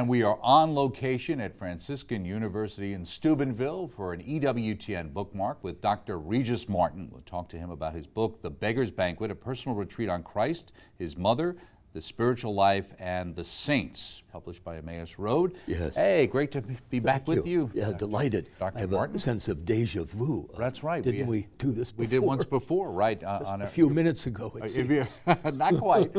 And we are on location at Franciscan University in Steubenville for an EWTN bookmark with Dr. Regis Martin. We'll talk to him about his book, The Beggars Banquet, a personal retreat on Christ, his mother, the spiritual life, and the saints, published by Emmaus Road. Yes. Hey, great to be back with you. Yeah, delighted. Dr. I have Martin. a sense of deja vu. That's right. Didn't we do this before? We did once before, right? On a few minutes ago, it seems. Not quite.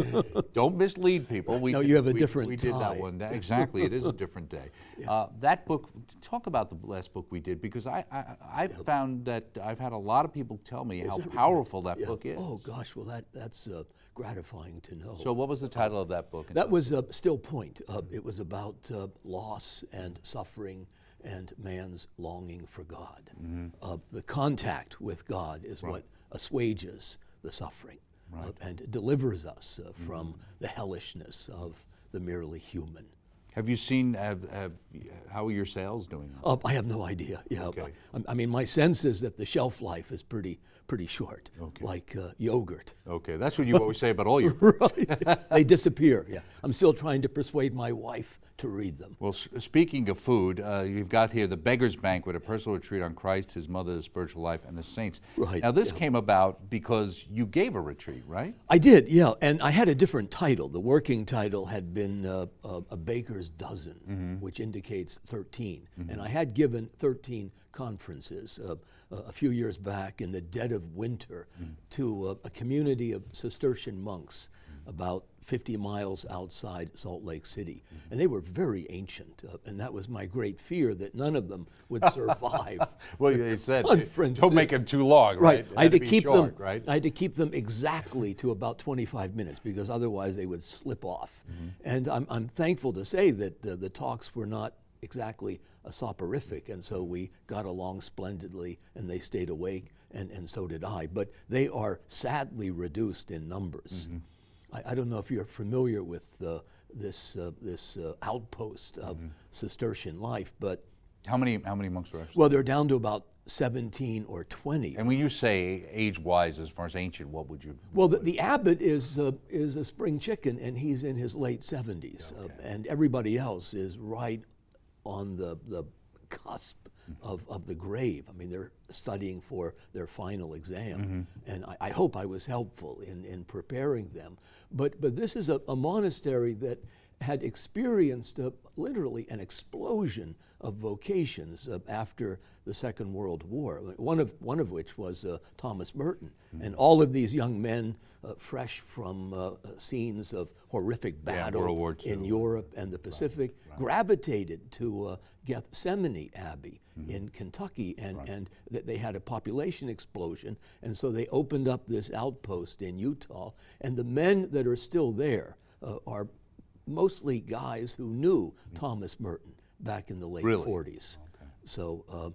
Don't mislead people. No, you have a different We did that one day. Exactly, it is a different day. Yeah. That book, talk about the last book we did, because I found that I've had a lot of people tell me how powerful that book is. Oh gosh, well that's gratifying to know. So what was the title of that book? That was Still Point. It was about loss and suffering and man's longing for God. Mm-hmm. The contact with God is what assuages the suffering and delivers us from the hellishness of the merely human. Have you seen, how are your sales doing? I have no idea. Yeah, okay. I mean, my sense is that the shelf life is pretty short, like yogurt. Okay, that's what you always say about all your books. Right. They disappear, yeah. I'm still trying to persuade my wife to read them. Well, speaking of food, you've got here The Beggars Banquet, a personal retreat on Christ, his mother, the spiritual life, and the saints. Right. Now, this came about because you gave a retreat, right? I did, yeah, and I had a different title. The working title had been A Baker's Dozen, which indicates 13. And I had given 13 conferences a few years back in the dead of winter to a community of Cistercian monks about 50 miles outside Salt Lake City. And they were very ancient, and that was my great fear, that none of them would survive. Well, they said, conferences. Don't make them too long, right? I had to keep short, them. Right? I had to keep them exactly to about 25 minutes, because otherwise they would slip off. And I'm thankful to say that the talks were not exactly a soporific, and so we got along splendidly, and they stayed awake, and so did I. But they are sadly reduced in numbers. I don't know if you're familiar with this outpost of Cistercian life, but how many monks are actually? Well, they're down to about 17 or 20. And when you say age-wise, as far as ancient, what would you? Well, the abbot is a spring chicken, and he's in his late 70s, and everybody else is right on the cusp of the grave. I mean, they're studying for their final exam, and I hope I was helpful in preparing them. But this is a monastery that had experienced literally an explosion of vocations after the Second World War. One of which was Thomas Merton, and all of these young men, fresh from scenes of horrific battle in Europe and the Pacific, gravitated to Gethsemane Abbey in Kentucky, and they had a population explosion, and so they opened up this outpost in Utah, and the men that are still there are mostly guys who knew Thomas Merton back in the late 40s. So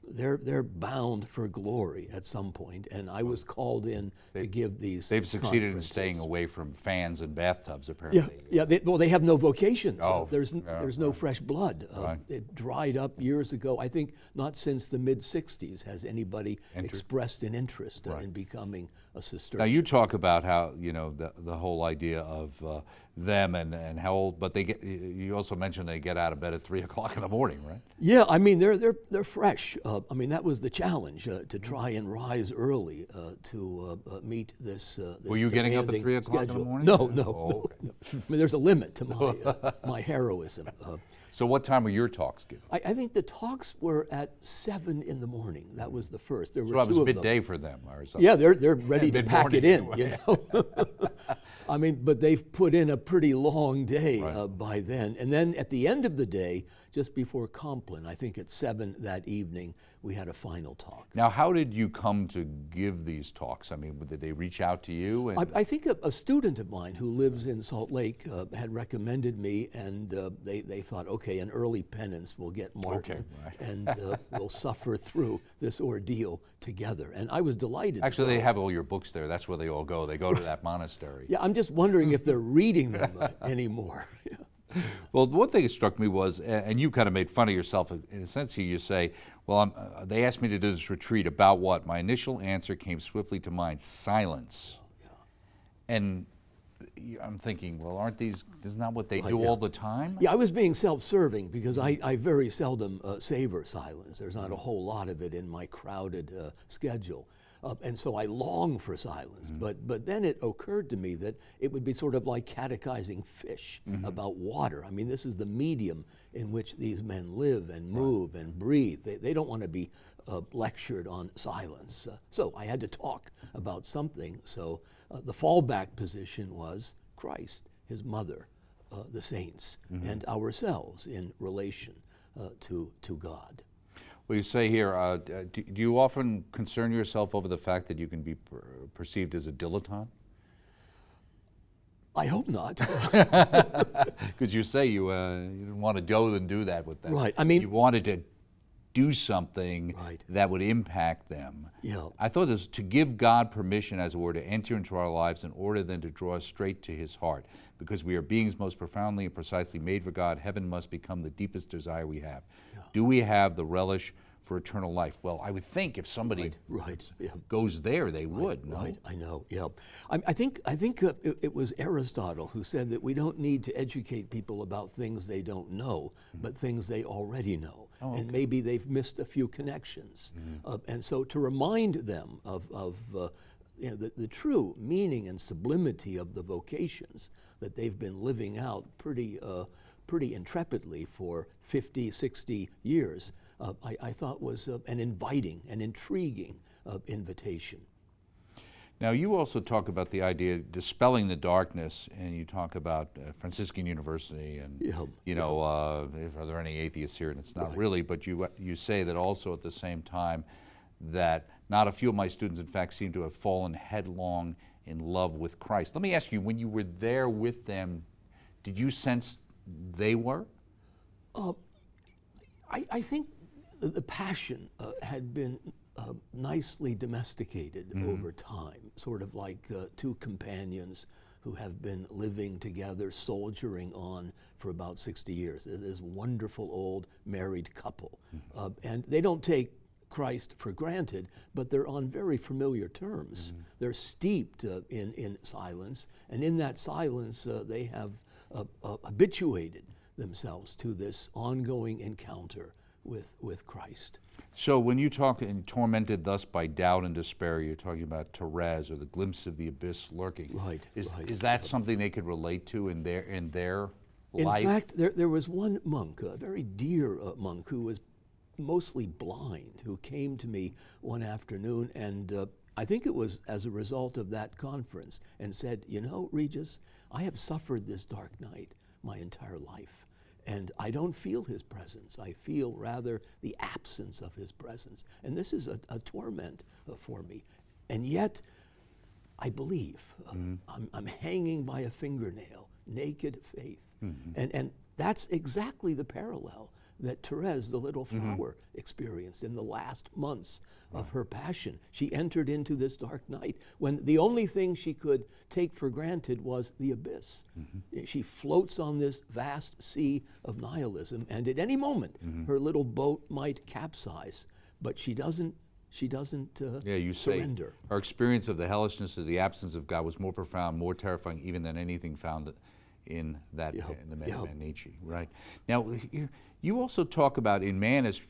they're bound for glory at some point, and I was called in to give these. They've succeeded in staying away from fans and bathtubs, apparently. Yeah. They have no vocations. Oh, there's no fresh blood. It dried up years ago. I think not since the mid '60s has anybody expressed an interest in becoming a Cistercian. Now you talk about how the whole idea of them and how old, but they get. You also mentioned they get out of bed at 3 o'clock in the morning, right? Yeah, I mean they're fresh. I mean that was the challenge to try and rise early to meet this. Were you getting up at 3 o'clock in the morning? No. No. I mean, there's a limit to my heroism. So what time were your talks given? I think the talks were at 7 in the morning. That was the first. There were so that was two midday for them, or something. Yeah, they're ready to pack it in. Anyway. I mean, but they've put in a pretty long day by then. And then at the end of the day, just before Compline, I think at 7 that evening, we had a final talk. Now, how did you come to give these talks? I mean, did they reach out to you? I think a student of mine who lives in Salt Lake had recommended me, and they thought, okay, an early penance will get Martin, and we'll suffer through this ordeal together. And I was delighted. Actually, they have all your books there. That's where they all go. They go to that monastery. Yeah, I'm just wondering if they're reading them anymore. Well, one thing that struck me was, and you kind of made fun of yourself in a sense here, you say, well, they asked me to do this retreat about what? My initial answer came swiftly to mind, silence. And I'm thinking, well, isn't that what they Right, do yeah. all the time? Yeah, I was being self-serving because I very seldom savor silence. There's not a whole lot of it in my crowded schedule. And so I long for silence. But then it occurred to me that it would be sort of like catechizing fish about water. I mean, this is the medium in which these men live and move and breathe. They don't want to be lectured on silence. So I had to talk about something. So the fallback position was Christ, his mother, the saints, and ourselves in relation to God. Well, you say here, do you often concern yourself over the fact that you can be perceived as a dilettante? I hope not. Because you say you didn't want to go and do that with them. Right. I mean, you wanted to do something Right. that would impact them. Yeah. I thought this to give God permission, as it were, to enter into our lives in order then to draw us straight to his heart. Because we are beings most profoundly and precisely made for God, heaven must become the deepest desire we have. Yeah. Do we have the relish for eternal life? Well, I would think if somebody Right. Yeah. goes there, they would, no? Right, I know. Yeah, I think it was Aristotle who said that we don't need to educate people about things they don't know, but things they already know, and maybe they've missed a few connections. And so to remind them of the true meaning and sublimity of the vocations that they've been living out pretty intrepidly for 50, 60 years. I thought was an inviting, an intriguing invitation. Now, you also talk about the idea of dispelling the darkness, and you talk about Franciscan University, and are there any atheists here? And it's not really, but you say that also at the same time that not a few of my students, in fact, seem to have fallen headlong in love with Christ. Let me ask you, when you were there with them, did you sense they were? I think the passion had been nicely domesticated over time, sort of like two companions who have been living together, soldiering on for about 60 years. This wonderful old married couple. And they don't take Christ for granted, but they're on very familiar terms. They're steeped in silence, and in that silence they have habituated themselves to this ongoing encounter with Christ. So when you talk in tormented thus by doubt and despair, you're talking about Therese or the glimpse of the abyss lurking. Right. Is that something they could relate to in their life? In fact, there was one monk, a very dear monk, who was mostly blind, who came to me one afternoon, and I think it was as a result of that conference, and said, "You know, Regis, I have suffered this dark night my entire life, and I don't feel his presence. I feel rather the absence of his presence, and this is a torment for me. And yet, I believe. I'm hanging by a fingernail, naked faith." And that's exactly the parallel that Therese, the little flower, experienced in the last months of her passion. She entered into this dark night when the only thing she could take for granted was the abyss. She floats on this vast sea of nihilism, and at any moment her little boat might capsize, but she doesn't You surrender. say her experience of the hellishness of the absence of God was more profound, more terrifying even than anything found in the Madman Nietzsche, right? Now, you also talk about in Man as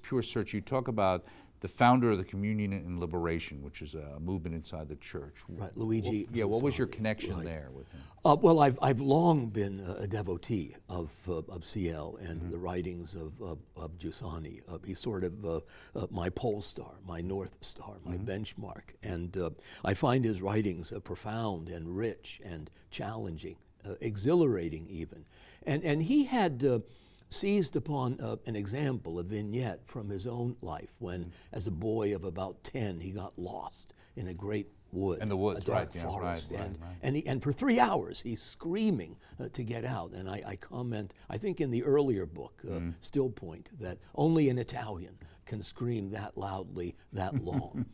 Pure Search, you talk about the founder of the Communion and Liberation, which is a movement inside the church. Right, Luigi. What was your connection there with him? Well, I've long been a devotee of CL and the writings of Giussani. He's sort of my pole star, my north star, my benchmark. And I find his writings profound and rich and challenging, exhilarating even. And he had seized upon an example, a vignette from his own life when, as a boy of about 10, he got lost in a great wood, in the woods, a dark right, forest, right. And for 3 hours he's screaming to get out. And I comment, I think in the earlier book, Still Point, that only an Italian can scream that loudly, that long.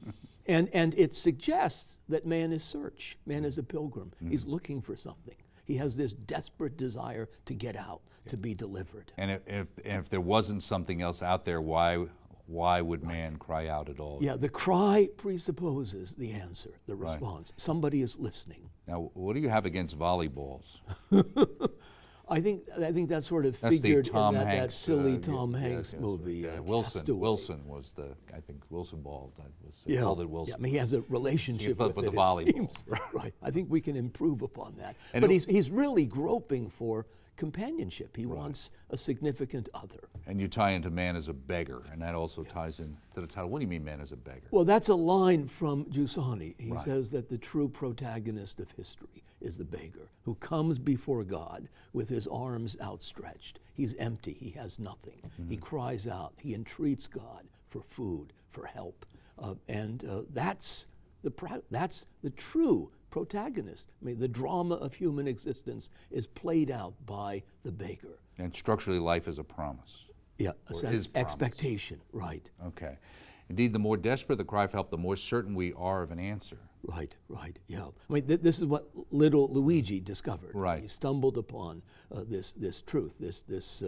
And it suggests that man is search, man is a pilgrim. He's looking for something. He has this desperate desire to get out, to be delivered. And if there wasn't something else out there, why why would man cry out at all? Yeah, the cry presupposes the answer, the response. Somebody is listening. Now, what do you have against volleyballs? I think that sort of That's figured the Tom in that Hanks, silly Tom Hanks yes, movie. Wilson was I think Wilson Ball. Called it Wilson. Yeah, I mean, he has a relationship with the it, volleyball. it seems. Right. I think we can improve upon that. And but he's really groping for companionship. He wants a significant other. And you tie into man as a beggar, and that also ties into the title. What do you mean man as a beggar? Well, that's a line from Giussani. He says that the true protagonist of history is the beggar who comes before God with his arms outstretched. He's empty. He has nothing. He cries out. He entreats God for food, for help. That's the true protagonist. I mean, the drama of human existence is played out by the beggar. And structurally, life is a promise. Yeah, His promise. Expectation, right. Okay. Indeed, the more desperate the cry for help, the more certain we are of an answer. Right, yeah. I mean, this is what little Luigi discovered. Right. He stumbled upon this truth, this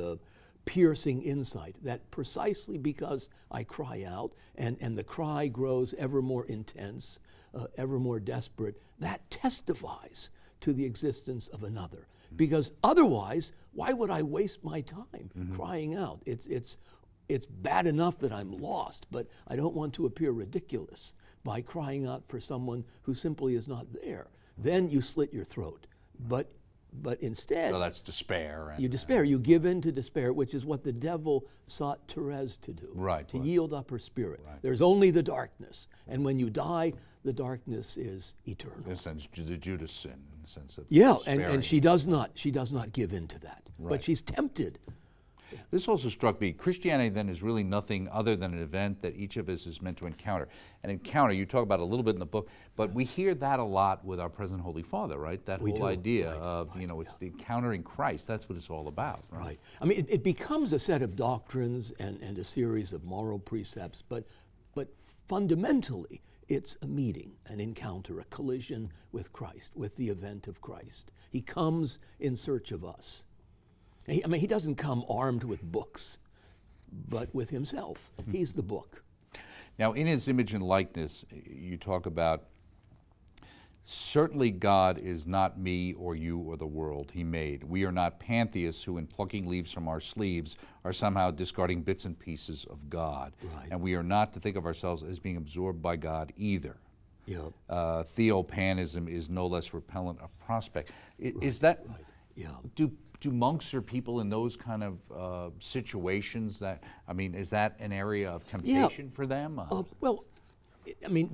piercing insight that precisely because I cry out and the cry grows ever more intense, ever more desperate, that testifies to the existence of another. Because otherwise, why would I waste my time crying out? It's bad enough that I'm lost, but I don't want to appear ridiculous by crying out for someone who simply is not there. Then you slit your throat. But instead, So that's despair. you despair. You give in to despair, which is what the devil sought Therese to do. Right, To right. yield up her spirit. Right. There's only the darkness. And when you die, the darkness is eternal. In a sense, the Judas sin, in the sense of Yeah, despairing. and she does not give in to that. Right. But she's tempted. This also struck me. Christianity then is really nothing other than an event that each of us is meant to encounter. An encounter, you talk about it a little bit in the book, but we hear that a lot with our present Holy Father, right? That We whole do. idea of, it's the encountering Christ. That's what it's all about, right? Right. I mean, it becomes a set of doctrines and a series of moral precepts, but fundamentally, it's a meeting, an encounter, a collision with Christ, with the event of Christ. He comes in search of us. He doesn't come armed with books, but with himself. He's the book. Now, in his image and likeness, you talk about, certainly God is not me or you or the world he made. We are not pantheists who, in plucking leaves from our sleeves, are somehow discarding bits and pieces of God. Right. And we are not to think of ourselves as being absorbed by God either. Yeah. Theopanism is no less repellent a prospect. Is that, Right. Yeah. do monks or people in those kind of situations is that an area of temptation for them? Well, I mean,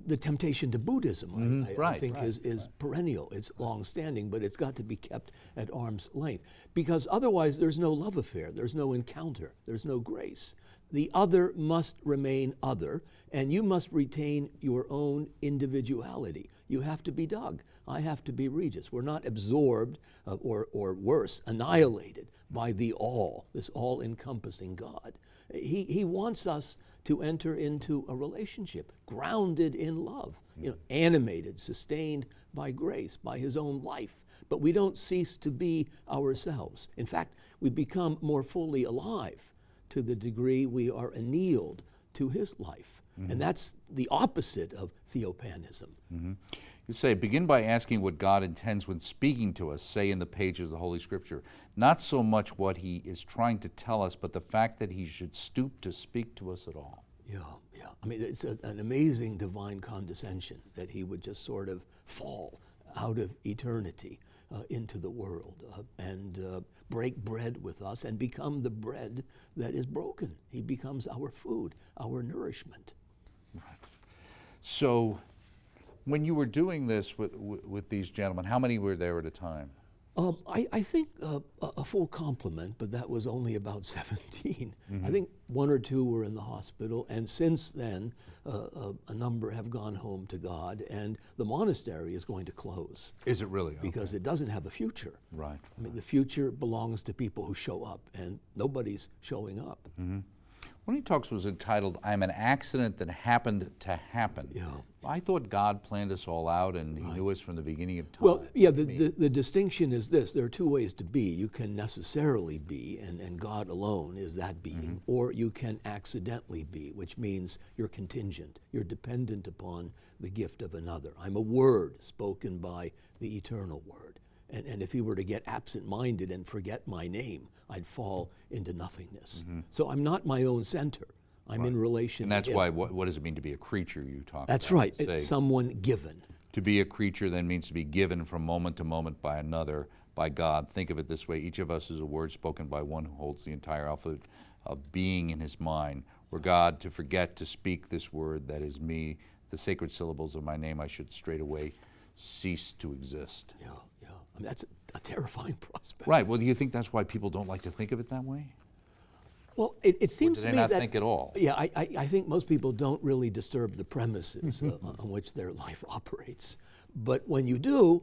the temptation to Buddhism, I think, is perennial. It's long-standing, but it's got to be kept at arm's length. Because otherwise, there's no love affair, there's no encounter, there's no grace. The other must remain other, and you must retain your own individuality. You have to be Doug. I have to be Regis. We're not absorbed, or worse, annihilated by the all, this all-encompassing God. He wants us to enter into a relationship grounded in love, animated, sustained by grace, by his own life. But we don't cease to be ourselves. In fact, we become more fully alive to the degree we are annealed to his life. And that's the opposite of theopanism. You say, begin by asking what God intends when speaking to us, say in the pages of the Holy Scripture. Not so much what he is trying to tell us, but the fact that he should stoop to speak to us at all. Yeah. I mean, it's an amazing divine condescension that he would just sort of fall out of eternity into the world and break bread with us and become the bread that is broken. He becomes our food, our nourishment. Right. So, when you were doing this with these gentlemen, how many were there at a time? I think a full complement, but that was only about 17. I think one or two were in the hospital, and since then, a number have gone home to God, and the monastery is going to close. Is it really? Because it doesn't have a future. Right. I mean, the future belongs to people who show up, and nobody's showing up. One of your talks was entitled, "I'm an Accident That Happened to Happen." Yeah. I thought God planned us all out and He knew us from the beginning of time. Well, yeah, the distinction is this. There are two ways to be. You can necessarily be, and God alone is that being, or you can accidentally be, which means you're contingent. You're dependent upon the gift of another. I'm a word spoken by the eternal word. And if he were to get absent-minded and forget my name, I'd fall into nothingness. So I'm not my own center. I'm in relation And that's to him. why, what does it mean to be a creature, you talk That's about? right. Say, It's someone given. to be a creature then means to be given from moment to moment by another, by God. Think of it this way: each of us is a word spoken by one who holds the entire alphabet of being in his mind. Were God to forget to speak this word, that is me, the sacred syllables of my name, I should straightaway cease to exist. Yeah, yeah. I mean, that's a terrifying prospect. Right. Well, do you think that's why people don't like to think of it that way? Well, it seems do to they me not that think at all? Yeah, I think most people don't really disturb the premises on which their life operates. But when you do,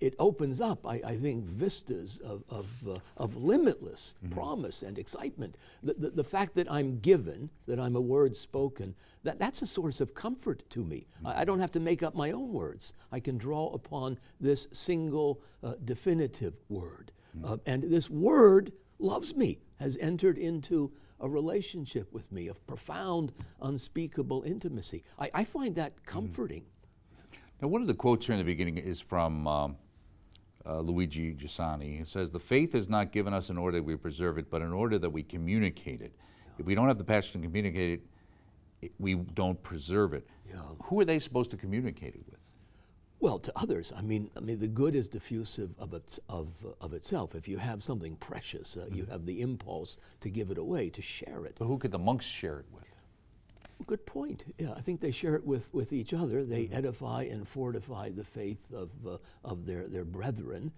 it opens up, I think, vistas of limitless promise and excitement. The fact that I'm given, that I'm a word spoken, that's a source of comfort to me. I don't have to make up my own words. I can draw upon this single definitive word. And this word loves me, has entered into a relationship with me of profound, unspeakable intimacy. I find that comforting. Now, one of the quotes here in the beginning is from Luigi Giussani. It says, "The faith is not given us in order that we preserve it, but in order that we communicate it. If we don't have the passion to communicate it, we don't preserve it." Yeah. Who are they supposed to communicate it with? Well, to others. I mean, the good is diffusive of itself. If you have something precious, you have the impulse to give it away, to share it. But who could the monks share it with? Good point. Yeah, I think they share it with each other. They edify and fortify the faith of their brethren.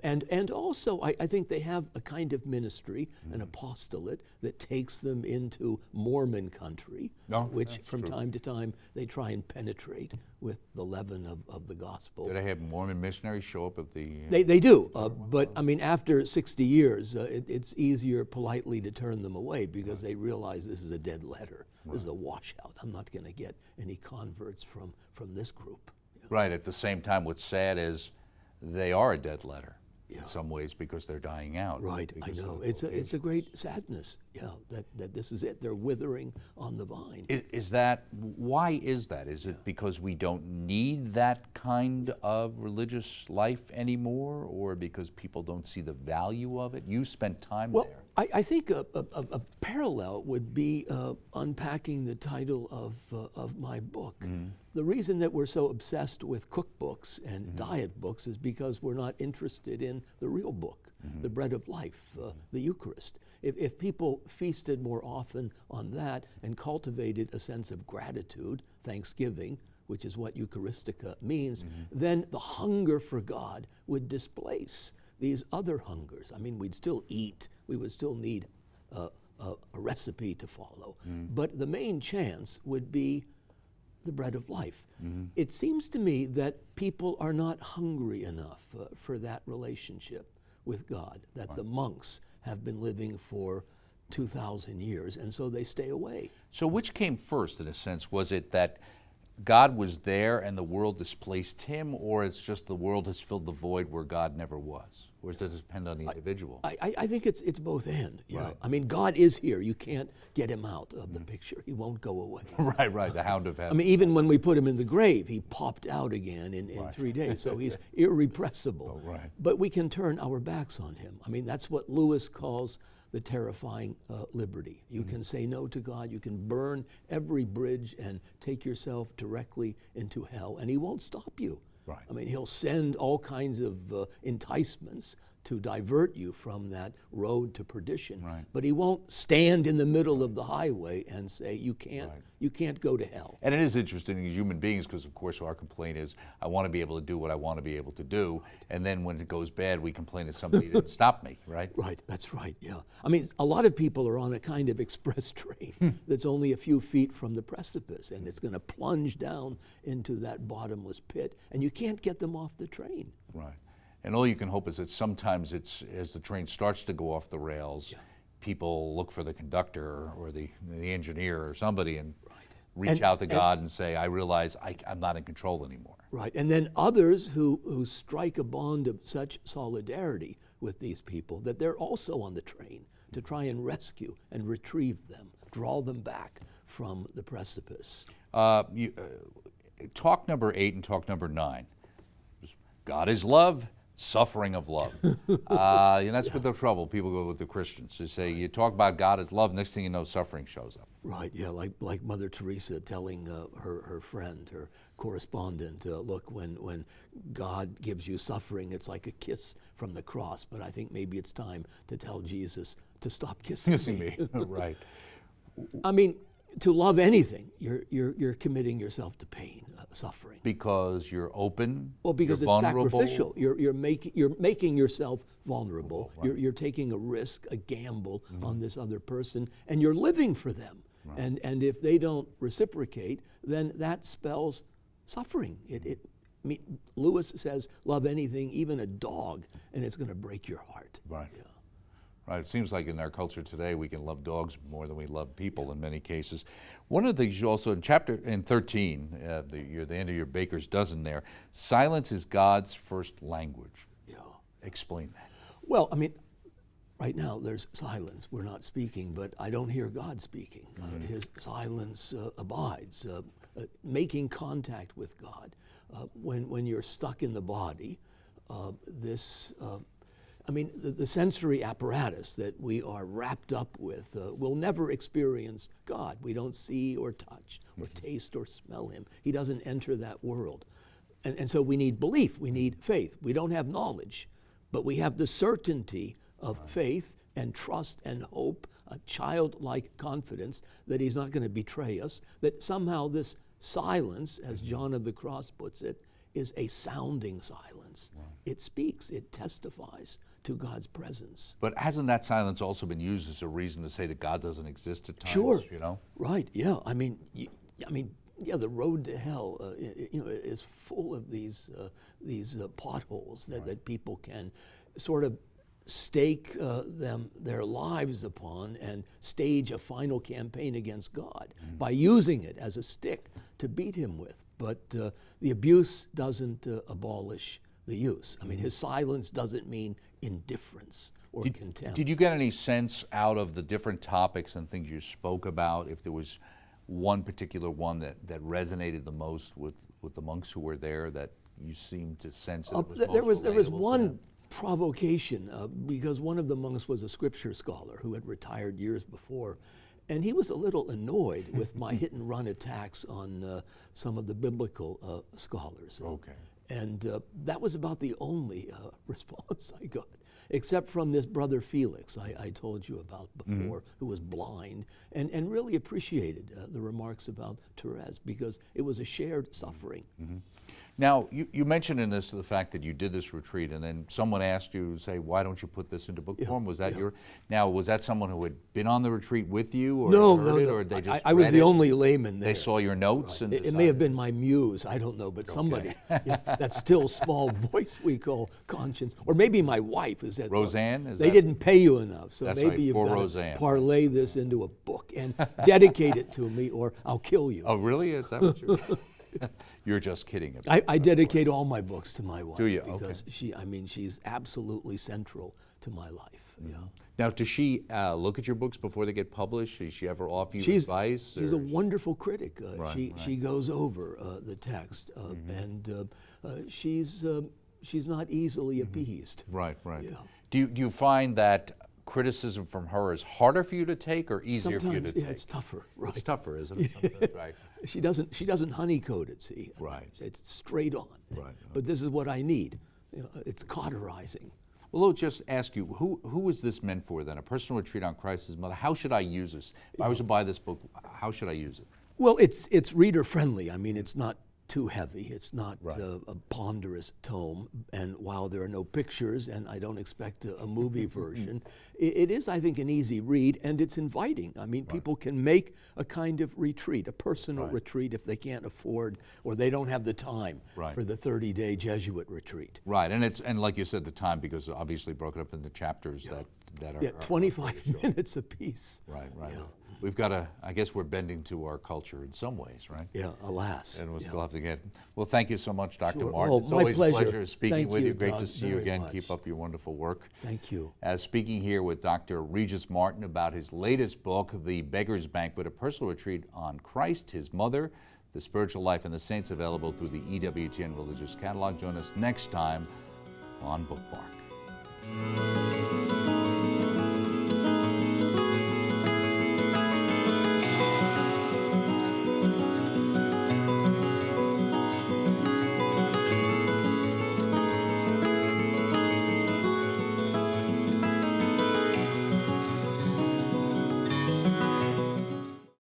And also, I think they have a kind of ministry, an apostolate, that takes them into Mormon country, which that's from true. time to time they try and penetrate with the leaven of the gospel. Do they have Mormon missionaries show up at the... They do, but I mean, after 60 years, it's easier politely to turn them away because they realize this is a dead letter. This is a washout. I'm not going to get any converts from this group. Right, at the same time, what's sad is they are a dead letter Yeah. in some ways because they're dying out. Right, I because of know. the It's a vocation. great sadness, yeah, that this is it. They're withering on the vine. Is that, why is that? Is it because we don't need that kind of religious life anymore, or because people don't see the value of it? You spent time Well, there. I think a parallel would be unpacking the title of my book. The reason that we're so obsessed with cookbooks and diet books is because we're not interested in the real book, the bread of life, the Eucharist. If people feasted more often on that and cultivated a sense of gratitude, thanksgiving, which is what Eucharistica means, then the hunger for God would displace these other hungers. I mean, we'd still eat, we would still need a recipe to follow, but the main chance would be the bread of life. It seems to me that people are not hungry enough for that relationship with God, that the monks have been living for 2,000 years, and so they stay away. So which came first, in a sense? Was it that God was there and the world displaced him, or it's just the world has filled the void where God never was? Or does it depend on the individual? I think it's both and. You know? Right. I mean, God is here. You can't get him out of the picture. He won't go away. Right, the hound of heaven. I mean, even when we put him in the grave, he popped out again in 3 days. So he's irrepressible. Oh, right. But we can turn our backs on him. I mean, that's what Lewis calls the terrifying liberty. You can say no to God. You can burn every bridge and take yourself directly into hell, and he won't stop you. Right. I mean, he'll send all kinds of enticements to divert you from that road to perdition. Right. But he won't stand in the middle of the highway and say, you can't go to hell. And it is interesting as human beings, because of course our complaint is, I want to be able to do what I want to be able to do, and then when it goes bad, we complain that somebody didn't stop me, right? Right, that's right, yeah. I mean, a lot of people are on a kind of express train that's only a few feet from the precipice, and it's going to plunge down into that bottomless pit, and you can't get them off the train. Right. And all you can hope is that sometimes it's, as the train starts to go off the rails, people look for the conductor or the engineer or somebody and reach And- out to God and say, I realize I'm not in control anymore. Right, and then others who strike a bond of such solidarity with these people that they're also on the train to try and rescue and retrieve them, draw them back from the precipice. Talk number 8 and talk number 9. God is love, suffering of love. And that's with the trouble. People go with the Christians. They say, you talk about God as love, next thing you know, suffering shows up. Right, yeah, like Mother Teresa telling her friend, her correspondent, look, when God gives you suffering, it's like a kiss from the cross, but I think maybe it's time to tell Jesus to stop kissing me. Right. I mean, to love anything, you're committing yourself to pain, suffering. Because you're open. Well, because you're it's vulnerable. sacrificial. You're making yourself vulnerable. Right. You're taking a risk, a gamble on this other person, and you're living for them. Right. And if they don't reciprocate, then that spells suffering. Lewis says, love anything, even a dog, and it's going to break your heart. Right. Yeah. Right. It seems like in our culture today we can love dogs more than we love people in many cases. One of the things you also in 13, the end of your baker's dozen there, silence is God's first language. Yeah. Explain that. Well, I mean, right now there's silence. We're not speaking, but I don't hear God speaking. His silence abides, making contact with God. When you're stuck in the body, the sensory apparatus that we are wrapped up with will never experience God. We don't see or touch or taste or smell him. He doesn't enter that world. And so we need belief, we need faith. We don't have knowledge, but we have the certainty of faith and trust and hope, a childlike confidence that he's not going to betray us, that somehow this silence, as John of the Cross puts it, is a sounding silence. Wow. It speaks, it testifies to God's presence. But hasn't that silence also been used as a reason to say that God doesn't exist at times? Sure. You know? Right. Yeah. The road to hell, is full of these potholes that people can sort of stake their lives upon and stage a final campaign against God by using it as a stick to beat him with. But the abuse doesn't abolish the use. I mean, his silence doesn't mean indifference or contempt. Did you get any sense out of the different topics and things you spoke about, if there was one particular one that resonated the most with the monks who were there, that you seemed to sense that it was there was one provocation, because one of the monks was a scripture scholar who had retired years before, and he was a little annoyed with my hit and run attacks on some of the biblical scholars. Okay. And that was about the only response I got, except from this brother Felix I told you about before, who was blind, and really appreciated the remarks about Therese, because it was a shared suffering. Now, you mentioned in this the fact that you did this retreat, and then someone asked you, say, why don't you put this into book form? Was that was that someone who had been on the retreat with you, or No. or they just I was read the it? only layman there. They saw your notes, and It may have been my muse, I don't know, but somebody, that still small voice we call conscience, or maybe my wife who said, Roseanne? They didn't pay you enough, so That's maybe right, you've for got Roseanne. to parlay this into a book and dedicate it to me, or I'll kill you. Oh, really? Is that what you're... You're just kidding about I dedicate all my books to my wife. Do you? Because she's absolutely central to my life. Yeah. Now, does she look at your books before they get published? Does she ever offer you advice? She's a wonderful critic. Right. She goes over the text, and she's not easily appeased. Right. Yeah. Do you find that criticism from her is harder for you to take or easier for you to take? It's tougher. Right. It's tougher, isn't it? Sometimes, right. She doesn't honeycode it. See. Right. It's straight on. Right. But this is what I need. It's cauterizing. Well, I'll just ask you, who is this meant for then? A personal retreat on Christ as Mother. How should I use this? If I was to buy this book, how should I use it? Well, it's reader friendly. I mean, it's not too heavy. It's not a ponderous tome. And while there are no pictures, and I don't expect a movie version, it is, I think, an easy read, and it's inviting. I mean, people can make a kind of retreat, a personal retreat, if they can't afford or they don't have the time for the 30-day Jesuit retreat. Right, and like you said, the time, because obviously broken up into chapters that are Yeah, are 25 pretty short. minutes apiece. Right, right. Yeah. We've got to, I guess we're bending to our culture in some ways, right? Yeah, alas. And we'll Yeah. still have to get, well, thank you so much, Dr. Sure. Martin. Oh, It's my always pleasure. a pleasure speaking Thank with you. you, Great to Doug, see you very again. much. Keep up your wonderful work. Thank you. Speaking here with Dr. Regis Martin about his latest book, The Beggars Banquet, a personal retreat on Christ, his mother, the spiritual life, and the saints, available through the EWTN Religious Catalog. Join us next time on Bookmark.